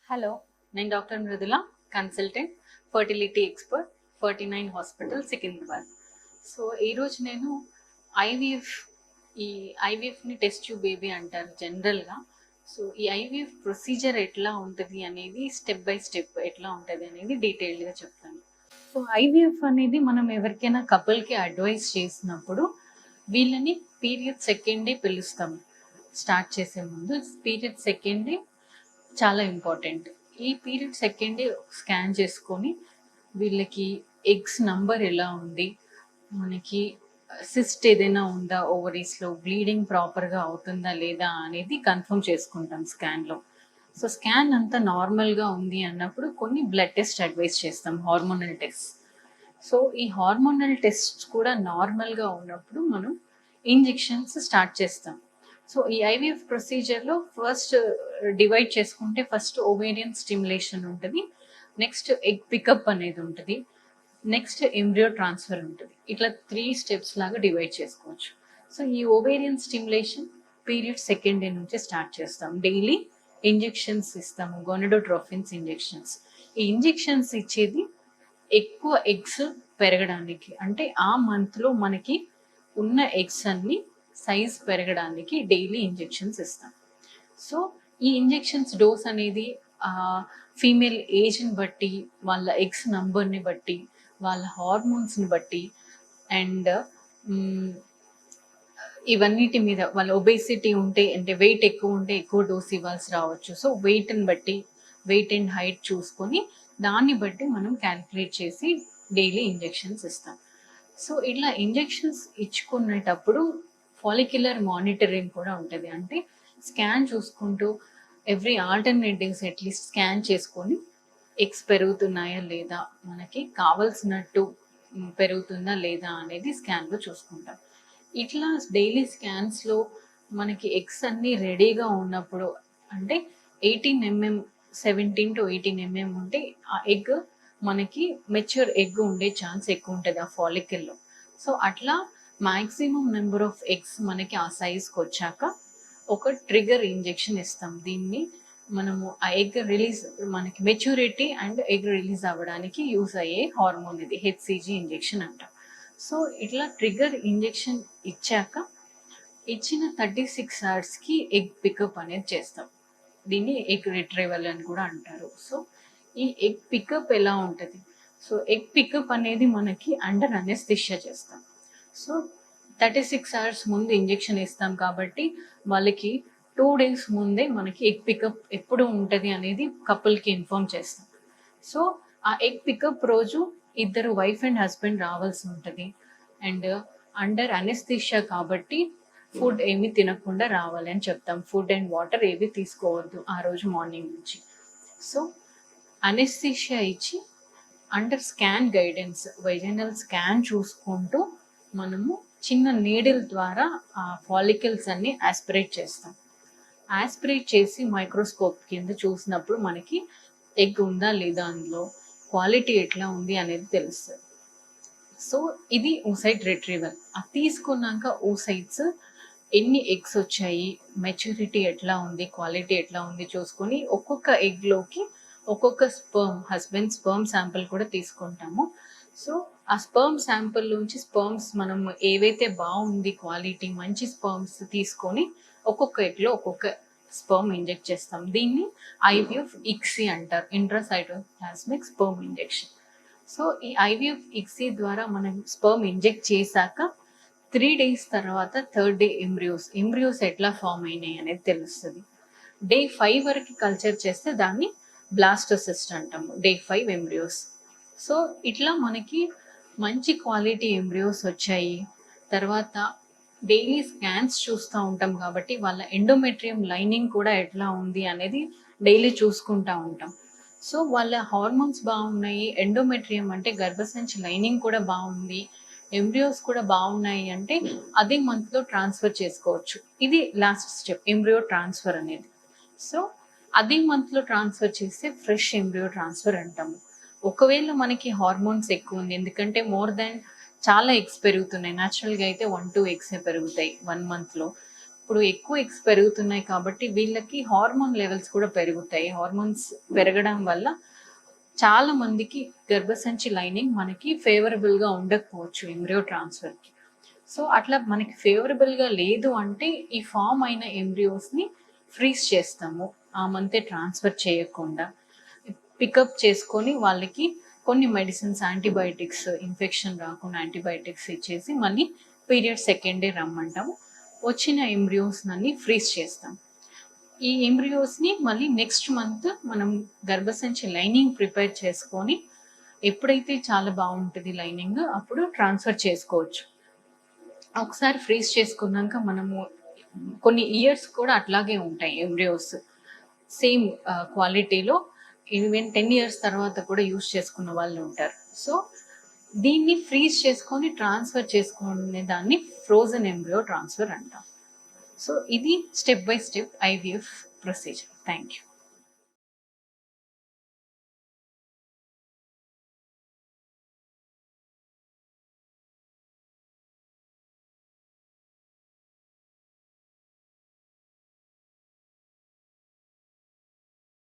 Hello, నేను doctor Mrudula, consultant, fertility expert, 49 hospital, Secunderabad. So ఈరోజు నేను ఐవీఎఫ్ ఈ ఐవీఎఫ్ని టెస్ట్ ట్యూబ్ బేబీ అంటారు జనరల్గా. సో ఈ ఐవీఎఫ్ ప్రొసీజర్ ఎట్లా ఉంటుంది అనేది స్టెప్ బై స్టెప్ ఎట్లా ఉంటుంది అనేది డీటెయిల్డ్గా చెప్తాను. సో ఐవీఎఫ్ అనేది మనం ఎవరికైనా కపుల్కి అడ్వైస్ చేసినప్పుడు వీళ్ళని పీరియడ్ సెకండ్ డే పిలుస్తాము. స్టార్ట్ చేసే ముందు పీరియడ్ సెకండ్ డే చాలా ఇంపార్టెంట్. ఈ పీరియడ్ సెకండ్ డే స్కాన్ చేసుకొని వీళ్ళకి ఎగ్స్ నంబర్ ఎలా ఉంది, మనకి సిస్ట్ ఏదైనా ఉందా, ఓవరీస్లో బ్లీడింగ్ ప్రాపర్గా అవుతుందా లేదా అనేది కన్ఫర్మ్ చేసుకుంటాం స్కాన్లో. సో స్కాన్ అంతా నార్మల్గా ఉంది అన్నప్పుడు కొన్ని బ్లడ్ టెస్ట్ అడ్వైస్ చేస్తాం, హార్మోనల్ టెస్ట్. సో ఈ హార్మోనల్ టెస్ట్ కూడా నార్మల్గా ఉన్నప్పుడు మనం ఇంజెక్షన్స్ స్టార్ట్ చేస్తాం. సో ఈ ఐవీఎఫ్ ప్రొసీజర్లో ఫస్ట్ డివైడ్ చేసుకుంటే ఫస్ట్ ఓవేరియన్ స్టిమ్యులేషన్ ఉంటుంది, నెక్స్ట్ ఎగ్ పికప్ అనేది ఉంటుంది, నెక్స్ట్ ఎంబ్రియో ట్రాన్స్ఫర్ ఉంటుంది. ఇట్లా 3 స్టెప్స్ లాగా డివైడ్ చేసుకోవచ్చు. సో ఈ ovarian stimulation period second day నుంచి స్టార్ట్ చేస్తాం. డైలీ ఇంజెక్షన్స్ ఇస్తాము, గొనడోట్రోఫిన్స్ ఇంజెక్షన్స్. ఈ ఇంజెక్షన్స్ ఇచ్చేది ఎక్కువ ఎగ్స్ పెరగడానికి, అంటే ఆ మంత్లో మనకి ఉన్న ఎగ్స్ అన్ని సైజ్ పెరగడానికి డైలీ ఇంజెక్షన్స్ ఇస్తాం. సో ఈ ఇంజెక్షన్స్ డోస్ అనేది ఫీమేల్ ఏజ్ని బట్టి, వాళ్ళ ఎగ్స్ నంబర్ని బట్టి, వాళ్ళ హార్మోన్స్ని బట్టి అండ్ ఇవన్నిటి మీద, వాళ్ళ ఒబేసిటీ ఉంటే అంటే వెయిట్ ఎక్కువ ఉంటే ఎక్కువ డోస్ ఇవ్వాల్సి రావచ్చు. సో వెయిట్ని బట్టి, వెయిట్ అండ్ హైట్ చూసుకొని దాన్ని బట్టి మనం క్యాల్కులేట్ చేసి డైలీ ఇంజెక్షన్స్ ఇస్తాం. సో ఇట్లా ఇంజెక్షన్స్ ఇచ్చుకునేటప్పుడు ఫాలిక్యులర్ మానిటరింగ్ కూడా ఉంటుంది. అంటే స్కాన్ చూసుకుంటూ every alternate days at least scan చేసుకొని ఎగ్స్ పెరుగుతున్నాయా లేదా, మనకి కావాల్సినట్టు పెరుగుతుందా లేదా అనేది స్కాన్లో చూసుకుంటాం. ఇట్లా డైలీ స్కాన్స్లో మనకి ఎగ్స్ అన్నీ రెడీగా ఉన్నప్పుడు, అంటే 18 mm 17 to 18 mm ఉంటే ఆ ఎగ్ మనకి మెచ్యూర్ ఎగ్ ఉండే ఛాన్స్ ఎక్కువ ఉంటుంది ఆ ఫాలికల్లో. సో అట్లా మ్యాక్సిమం నెంబర్ ఆఫ్ ఎగ్స్ మనకి ఆ సైజ్కి వచ్చాక ఒక ట్రిగర్ ఇంజెక్షన్ ఇస్తాం. దీన్ని మనము ఆ ఎగ్ రిలీజ్, మనకి మెచ్యూరిటీ అండ్ ఎగ్ రిలీజ్ అవ్వడానికి యూజ్ అయ్యే హార్మోన్ ఇది, హెచ్సిజీ ఇంజెక్షన్ అంటాం. సో ఇట్లా ట్రిగర్ ఇంజెక్షన్ ఇచ్చాక ఇచ్చిన 36 hours ఎగ్ పికప్ అనేది చేస్తాం. దీన్ని ఎగ్ రిట్రైవల్ అని కూడా అంటారు. సో ఈ ఎగ్ పికప్ ఎలా ఉంటుంది? సో ఎగ్ పికప్ అనేది మనకి అండర్ అనెస్థిషియా చేస్తాం. సో 36 hours ముందు ఇంజెక్షన్ ఇస్తాం కాబట్టి వాళ్ళకి 2 days ముందే మనకి ఎగ్ పికప్ ఎప్పుడు ఉంటుంది అనేది కపుల్కి ఇన్ఫార్మ్ చేస్తాం. సో ఆ ఎగ్ పికప్ రోజు ఇద్దరు వైఫ్ అండ్ హస్బెండ్ రావాల్సి ఉంటుంది. అండ్ అండర్ అనెస్థిషియా కాబట్టి ఫుడ్ ఏమి తినకుండా రావాలి అని చెప్తాం. ఫుడ్ అండ్ వాటర్ ఏవి తీసుకోవద్దు ఆ రోజు మార్నింగ్ నుంచి. సో అనెస్థిషియా ఇచ్చి under scan guidance, vaginal scan చూసుకుంటూ మనము చిన్న నీడిల్ ద్వారా ఆ ఫాలికల్స్ అన్ని ఆస్పిరేట్ చేస్తాం. ఆస్పిరేట్ చేసి మైక్రోస్కోప్ కింద చూసినప్పుడు మనకి ఎగ్ ఉందా లేదా, అందులో క్వాలిటీ ఎట్లా ఉంది అనేది తెలుస్తుంది. సో ఇది oocyte రిట్రీవల్. అది తీసుకున్నాక oocytes ఎన్ని ఎగ్స్ వచ్చాయి, మెచ్యూరిటీ ఎట్లా ఉంది, క్వాలిటీ ఎట్లా ఉంది చూసుకొని ఒక్కొక్క ఎగ్లోకి ఒక్కొక్క స్పర్మ్, హస్బెండ్ స్పర్మ్ శాంపిల్ కూడా తీసుకుంటాము. సో ఆ స్పర్మ్ శాంపిల్ నుంచి స్పర్మ్స్ మనం ఏవైతే బాగుంది క్వాలిటీ, మంచి స్పర్మ్స్ తీసుకొని ఒక్కొక్క ఎగ్లో ఒక్కొక్క స్పర్మ్ ఇంజెక్ట్ చేస్తాం. దీన్ని ఐవీఎఫ్ ఇక్సీ అంటారు, ఇంట్రాసైటోప్లాస్మిక్ స్పర్మ్ ఇంజెక్షన్. సో ఈ ఐవీఎఫ్ ఇక్సీ ద్వారా మనం స్పర్మ్ ఇంజెక్ట్ చేశాక 3 days తర్వాత 3rd day ఎంబ్రియోస్ ఎట్లా ఫామ్ అయినాయి అనేది తెలుస్తుంది. Day 5 వరకు కల్చర్ చేస్తే దాన్ని బ్లాస్టోసిస్ట్ అంటాము, Day 5 ఎంబ్రియోస్. సో ఇట్లా మనకి మంచి క్వాలిటీ ఎంబ్రియోస్ వచ్చాయి. తర్వాత డైలీ స్కాన్స్ చూస్తూ ఉంటాం కాబట్టి వాళ్ళ ఎండోమెట్రియం లైనింగ్ కూడా ఎట్లా ఉంది అనేది డైలీ చూసుకుంటూ ఉంటాం. సో వాళ్ళ హార్మోన్స్ బాగున్నాయి, ఎండోమెట్రియం అంటే గర్భసంచి లైనింగ్ కూడా బాగుంది, ఎంబ్రియోస్ కూడా బాగున్నాయి అంటే అదే మంత్లో ట్రాన్స్ఫర్ చేసుకోవచ్చు. ఇది లాస్ట్ స్టెప్, ఎంబ్రియో ట్రాన్స్ఫర్ అనేది. సో అదే మంత్లో ట్రాన్స్ఫర్ చేస్తే ఫ్రెష్ ఎంబ్రియో ట్రాన్స్ఫర్ అంటాము. ఒకవేళ మనకి హార్మోన్స్ ఎక్కువ ఉంది, ఎందుకంటే చాలా ఎగ్స్ పెరుగుతున్నాయి, న్యాచురల్గా అయితే 1-2 eggs పెరుగుతాయి 1 monthలో. ఇప్పుడు ఎక్కువ ఎగ్స్ పెరుగుతున్నాయి కాబట్టి వీళ్ళకి హార్మోన్ లెవెల్స్ కూడా పెరుగుతాయి. హార్మోన్స్ పెరగడం వల్ల చాలా మందికి గర్భసంచి లైనింగ్ మనకి ఫేవరబుల్గా ఉండకపోవచ్చు ఎంబ్రియో ట్రాన్స్ఫర్కి. సో అట్లా మనకి ఫేవరబుల్గా లేదు అంటే ఈ ఫామ్ అయిన ఎంబ్రియోస్ని ఫ్రీజ్ చేస్తాము, ఆ మంతే ట్రాన్స్ఫర్ చేయకుండా పికప్ చేసుకొని వాళ్ళకి కొన్ని మెడిసిన్స్, యాంటీబయాటిక్స్, ఇన్ఫెక్షన్ రాకుండా యాంటీబయాటిక్స్ ఇచ్చేసి మళ్ళీ పీరియడ్ సెకండ్ డే రమ్మంటాము. వచ్చిన ఎంబ్రియోస్ అన్ని ఫ్రీజ్ చేస్తాం. ఈ ఎంబ్రియోస్ని మళ్ళీ నెక్స్ట్ మంత్ మనం గర్భసంచి లైనింగ్ ప్రిపేర్ చేసుకొని ఎప్పుడైతే చాలా బాగుంటుంది లైనింగ్ అప్పుడు ట్రాన్స్ఫర్ చేసుకోవచ్చు. ఒకసారి ఫ్రీజ్ చేసుకున్నాక మనము కొన్ని ఇయర్స్ కూడా అట్లాగే ఉంటాయి ఎంబ్రియోస్ సేమ్ క్వాలిటీలో. ఈవెన్ 10 years తర్వాత కూడా యూస్ చేసుకున్న వాళ్ళు ఉంటారు. సో దీన్ని ఫ్రీజ్ చేసుకొని ట్రాన్స్ఫర్ చేసుకునే దాన్ని ఫ్రోజన్ ఎంబ్రియో ట్రాన్స్ఫర్ అంటాం. సో ఇది step by step IVF procedure. Thank you.